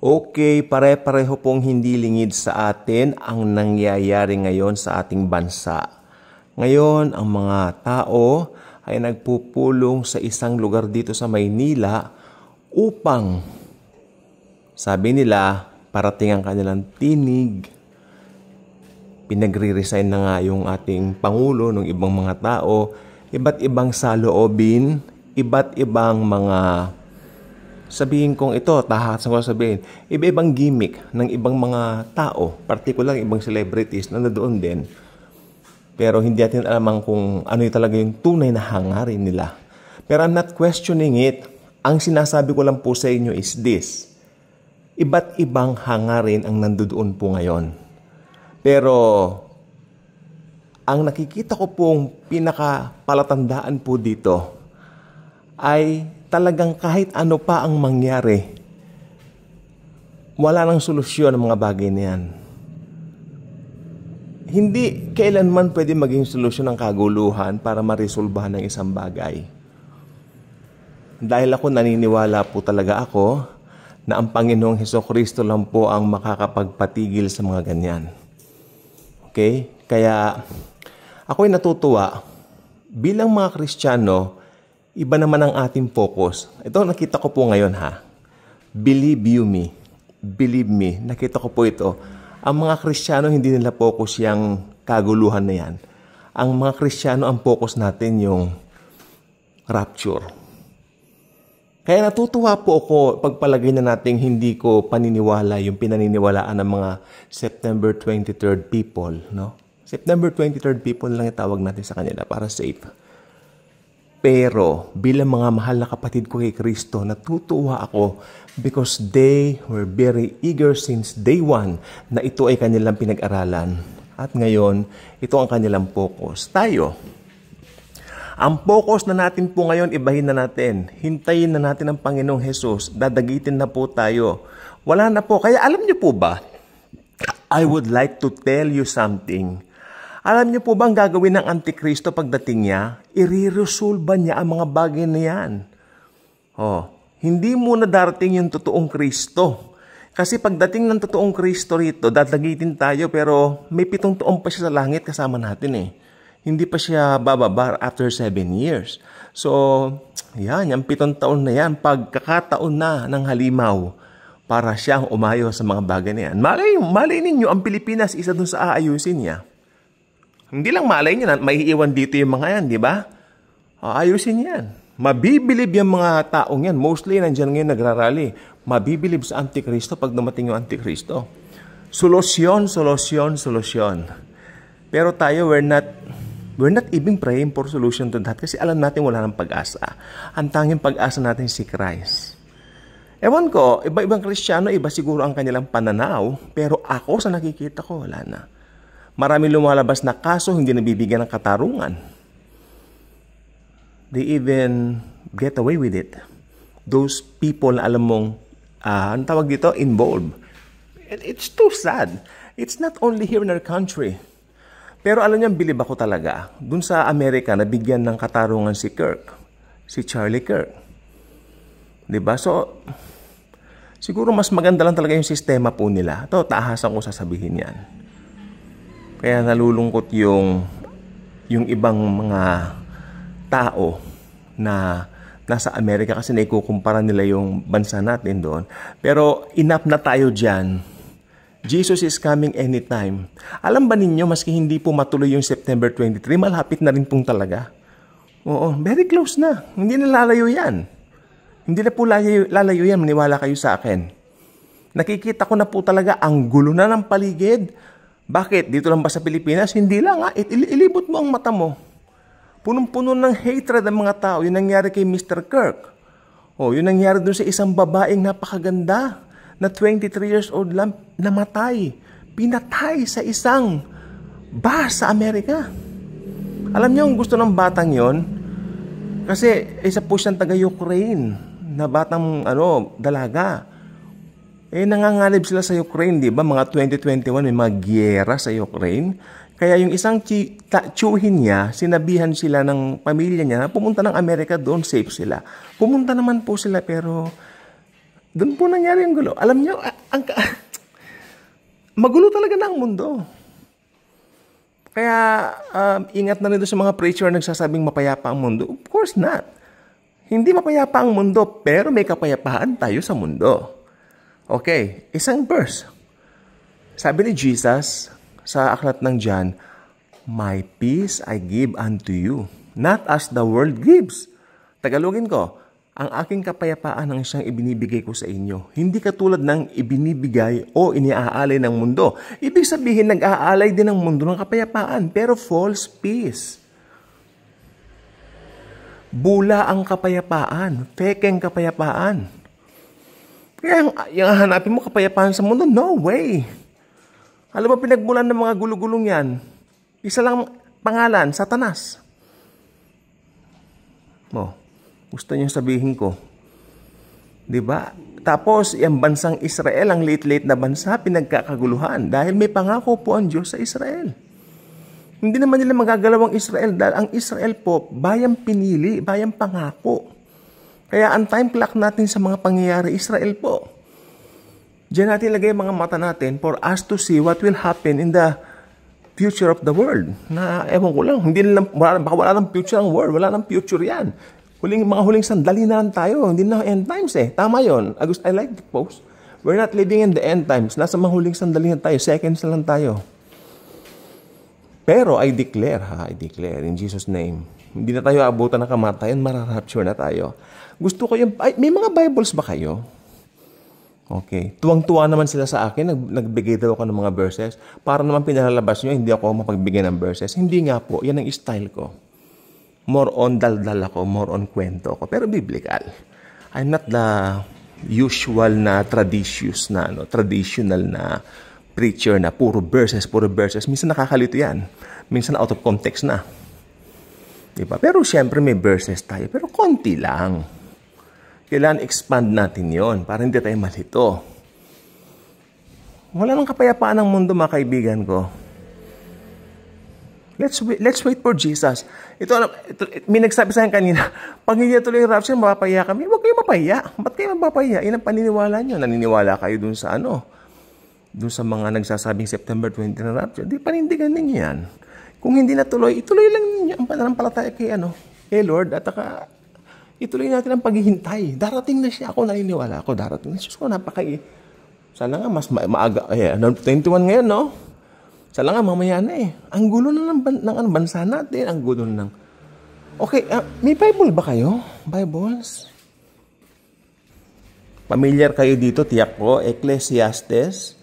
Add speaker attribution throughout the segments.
Speaker 1: Okay, pare-pareho pong hindi lingid sa atin ang nangyayari ngayon sa ating bansa. Ngayon, ang mga tao ay nagpupulong sa isang lugar dito sa Maynila upang, sabi nila, parating ang kanilang tinig. Pinagre-resign na nga yung ating Pangulo ng ibang mga tao, iba't ibang saloobin, iba't ibang mga sabihin kong ito, tahasan ko sabihin, iba-ibang gimmick ng ibang mga tao, particular ibang celebrities na nandoon din. Pero hindi natin alam kung ano yung talaga yung tunay na hangarin nila. Pero I'm not questioning it. Ang sinasabi ko lang po sa inyo is this. Iba't ibang hangarin ang nandoon po ngayon. Pero ang nakikita ko pong pinakapalatandaan po dito ay talagang kahit ano pa ang mangyari, wala nang solusyon ang mga bagay na yan. Hindi kailanman pwede maging solusyon ng kaguluhan para maresolbahan ng isang bagay. Dahil ako naniniwala po talaga ako na ang Panginoong Hesukristo lang po ang makakapagpatigil sa mga ganyan. Okay? Kaya ako'y natutuwa bilang mga Kristiyano. Iba naman ang ating focus. Ito nakita ko po ngayon ha. Believe you me. Believe me. Nakita ko po ito. Ang mga Kristiyano hindi nila focus yung kaguluhan na yan. Ang mga Kristiyano ang focus natin yung rapture. Kaya natutuwa po ako pagpalagay na natin hindi ko paniniwala yung pinaniniwalaan ng mga September 23rd people. No? September 23rd people lang itawag natin sa kanila para safe. Pero bilang mga mahal na kapatid ko kay Kristo, natutuwa ako because they were very eager since day one na ito ay kanilang pinag-aralan. At ngayon, ito ang kanilang focus. Tayo, ang focus na natin po ngayon, ibahin na natin. Hintayin na natin ang Panginoong Hesus. Dadagitin na po tayo. Wala na po. Kaya alam niyo po ba, I would like to tell you something. Alam niyo po ba ang gagawin ng Antikristo pagdating niya? I-resolve niya ang mga bagay na yan. Hindi muna darating yung totoong Kristo. Kasi pagdating ng totoong Kristo rito, dadagitin tayo pero may 7 taon pa siya sa langit kasama natin eh. Hindi pa siya bababa after 7 years. So, yan, yung 7 taon na yan, pagkakataon na ng halimaw para siyang umayo sa mga bagay na yan. Malay ninyo, ang Pilipinas isa dun sa aayusin niya. Hindi lang malay niya na maiiwan dito yung mga yan, di ba? Ayusin yan. Mabibilib yung mga taong yan. Mostly, nandiyan ngayon nagrarally. Mabibilib sa Antikristo pag dumating yung Antikristo. Solusyon. Pero tayo, we're not even praying for solution to that kasi alam natin wala ng pag-asa. Ang tanging pag-asa natin si Christ. Ewan ko, iba-ibang Kristiyano, iba siguro ang kanilang pananaw, pero ako sa nakikita ko, wala na. Marami lumalabas na kaso hindi nabibigyan ng katarungan. They even get away with it. Those people na alam mong, ang tawag dito, involved. It's too sad. It's not only here in our country. Pero alam niyo, bilib ako talaga. Dun sa Amerika, nabigyan ng katarungan si Kirk. Si Charlie Kirk. Diba? So, siguro mas maganda lang talaga yung sistema po nila. Ito, taahasan ko sasabihin yan. Kaya nalulungkot yung ibang mga tao na nasa Amerika kasi naikukumpara nila yung bansa natin doon. Pero enough na tayo dyan. Jesus is coming anytime. Alam ba ninyo, maski hindi po matuloy yung September 23, malapit na rin pong talaga. Oo, very close na. Hindi na lalayo yan. Hindi na po lalayo yan, maniwala kayo sa akin. Nakikita ko na po talaga ang gulo na ng paligid. Bakit? Dito lang ba sa Pilipinas? Hindi lang. Ilibot mo ang mata mo. Punong-puno ng hatred ang mga tao. Yun nangyari kay Mr. Kirk. Yun nangyari dun sa isang babaeng napakaganda na 23 years old lang, namatay. Pinatay sa isang bus sa Amerika. Alam niyo ang gusto ng batang yon? Kasi isa po siyang taga-Ukraine na batang dalaga. Nanganganib sila sa Ukraine, di ba? Mga 2021, may mga gyera sa Ukraine. Kaya yung isang tsuhin niya, sinabihan sila ng pamilya niya na pumunta ng Amerika doon, safe sila. Pumunta naman po sila pero Doon po nangyari yung gulo. Alam nyo, magulo talaga na ang mundo. Kaya, ingat na rin doon sa mga preacher na nagsasabing mapayapa ang mundo. Of course not. Hindi mapayapa ang mundo, pero may kapayapaan tayo sa mundo. Okay, isang verse. Sabi ni Jesus sa aklat ng John, "My peace I give unto you, not as the world gives." Tagalogin ko, ang aking kapayapaan ang siyang ibinibigay ko sa inyo. Hindi katulad ng ibinibigay o iniaalay ng mundo. Ibig sabihin, nag-aalay din ng mundo ng kapayapaan, pero false peace. Bula ang kapayapaan, fekeng kapayapaan. Kaya yung hanapin mo kapayapaan sa mundo, no way. Alam mo, pinagmulan ng mga gulugulong yan, isa lang pangalan, Satanas. Gusto niyo sabihin ko. Diba? Tapos, yung bansang Israel, ang late-late na bansa, pinagkakaguluhan. Dahil may pangako po ang Diyos sa Israel. Hindi naman nila magagalaw ang Israel. Dahil ang Israel po, bayang pinili, bayang pangako. Kaya ang time clock natin sa mga pangyayari, Israel po. Diyan natin lagay mga mata natin for us to see what will happen in the future of the world. Na, ewan ko lang, wala nang future ang world. Wala nang future yan. Mga huling sandali na lang tayo. Hindi na end times eh. Tama yun. I like the post. We're not living in the end times. Nasa mga huling sandali na tayo. Seconds na lang tayo. Pero I declare in Jesus' name, hindi na tayo abutan ng kamatayan, mararapture na tayo. Gusto ko yung, may mga Bibles ba kayo? Okay. Tuwang-tuwa naman sila sa akin. Nagbigay daw ako ng mga verses. Para naman pinalalabas nyo, hindi ako mapagbigay ng verses. Hindi nga po. Yan ang style ko. More on daldal ako, more on kwento ako. Pero biblical. I'm not the usual na traditional na preacher na puro verses. Minsan nakakalito yan. Minsan out of context na. Diba? Pero syempre may verses tayo. Pero konti lang. Kailangan expand natin yon para hindi tayo malito. Wala nang kapayapaan ng mundo, mga kaibigan ko. Let's wait for Jesus. Ito, may nagsabi sa akin kanina, pag hindi tuloy yung rapture, mapapaya kami. Huwag kayo mapaya. Ba't kayo mapapaya? Yan ang paniniwala nyo. Naniniwala kayo dun sa dun sa mga nagsasabing September 20 na rapture. Di panindigan ninyo yan. Kung hindi natuloy, ituloy lang ninyo ang pananampalataya kay Lord, at ituloy natin ang paghihintay. Darating na siya. Ako naniniwala ako. Darating na siya. So, sana nga, mas maaga. 21 ngayon, no? Sana nga, mamaya na eh. Ang gulo na ng bansa natin. Ang gulo ng... Okay, may Bible ba kayo? Bibles? Familiar kayo dito, tiyak ko. Ecclesiastes.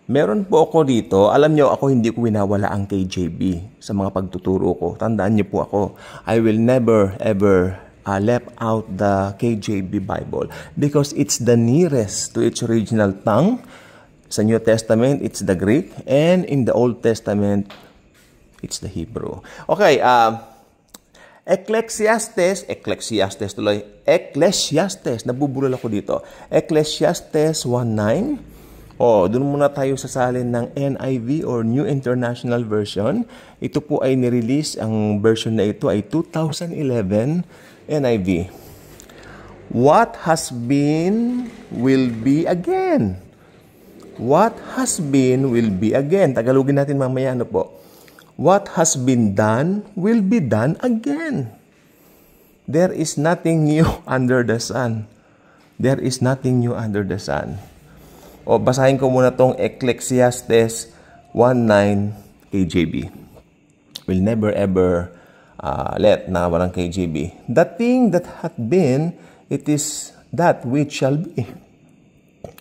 Speaker 1: Meron po ako dito. Alam nyo, ako hindi ko winawala ang KJV sa mga pagtuturo ko. Tandaan nyo po ako. I will never, ever left out the KJV Bible because it's the nearest to its original tongue. Sa New Testament, it's the Greek. And in the Old Testament, it's the Hebrew. Okay, Ecclesiastes, nabubulol ako dito. Ecclesiastes 1:9. Doon muna tayo sasalin ng NIV or New International Version. Ito po ay nirelease, ang version na ito ay 2011 NIV. What has been will be again. What has been will be again. Tagalogin natin mamaya, ano po. What has been done will be done again. There is nothing new under the sun. There is nothing new under the sun. Basahin ko muna tong Ecclesiastes 1:9 KJV. Will never ever let na walang KJV. The thing that hath been, it is that which shall be.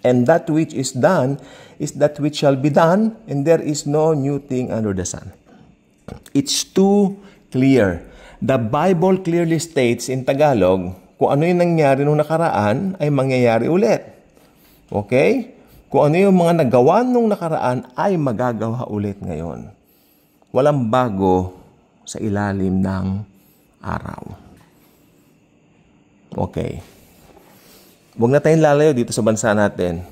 Speaker 1: And that which is done is that which shall be done, and there is no new thing under the sun. It's too clear. The Bible clearly states in Tagalog, kung ano yung nangyari nung nakaraan, ay mangyayari ulit. Okay? Kung ano yung mga nagawa nung nakaraan, ay magagawa ulit ngayon. Walang bago sa ilalim ng araw. Okay. Huwag na tayong lalayo dito sa bansa natin.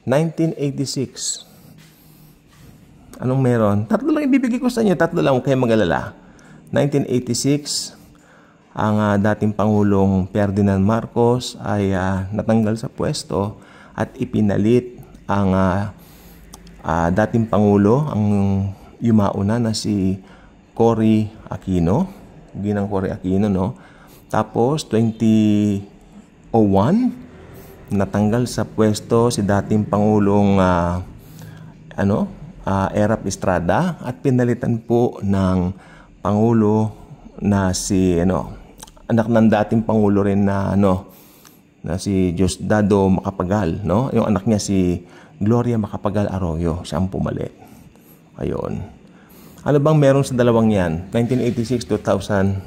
Speaker 1: 1986. Anong meron? Tatlo lang ibibigay ko sa inyo. Tatlo lang, huwag kayong mag-alala. 1986, ang dating Pangulong Ferdinand Marcos ay natanggal sa pwesto at ipinalit ang dating Pangulo, ang yumauna na si Cory Aquino, Ginang Cory Aquino, no? Tapos 2001 natanggal sa pwesto si dating Pangulong Erap Estrada at pinalitan po ng Pangulo na si anak ng dating Pangulo rin na si Diosdado Macapagal, no? Yung anak niya si Gloria Macapagal Arroyo, siya ang pumalit. Ayun. Ano bang meron sa dalawang yan? 1986, 2001.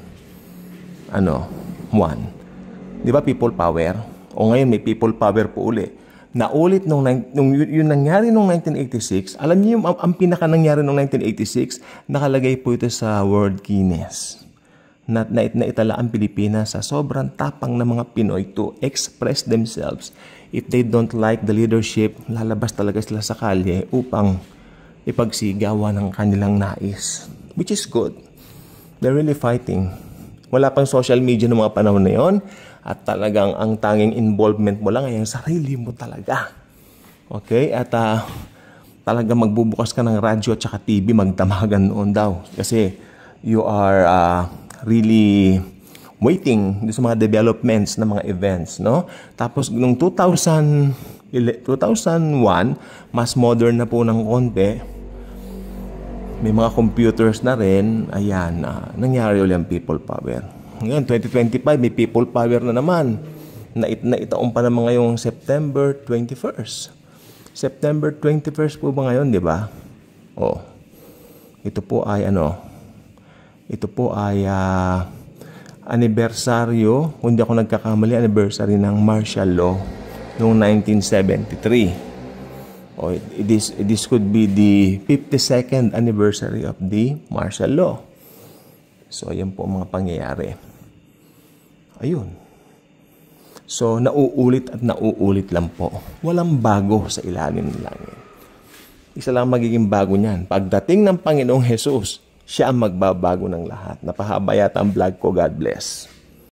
Speaker 1: Di ba people power? O ngayon may people power po uli. Naulit nung yung nangyari nung 1986, alam niyo yung ang pinaka nangyari nung 1986, nakalagay po ito sa World Guinness. Na itala ang Pilipinas sa sobrang tapang ng mga Pinoy to express themselves. If they don't like the leadership, lalabas talaga sila sa kalye upang ipagsigawan ng kanilang nais. Which is good. They're really fighting. Wala pang social media ng mga panahon na yon. At talagang ang tanging involvement mo lang ay ang sarili mo talaga. Okay? At talagang magbubukas ka ng radyo at saka TV, magdamagan noon daw. Kasi you are really waiting sa mga developments ng mga events, no? Tapos nung 2001, mas modern na po ng konti. May mga computers na rin. Ayan, nangyari ulit ang people power. Ngayon, 2025, may people power na naman. Naitaon pa naman ngayong September 21st. September 21st po ba ngayon, di ba? Ito po ay anibersaryo, kung di ako nagkakamali, anibersary ng martial law noong 1973. This could be the 52nd anniversary of the martial law. So, ayan po ang mga pangyayari. Ayun. So, nauulit at nauulit lang po. Walang bago sa ilalim ng langit. Isa lang magiging bago niyan. Pagdating ng Panginoong Jesus, siya ang magbabago ng lahat. Napahaba yata ang vlog ko. God bless.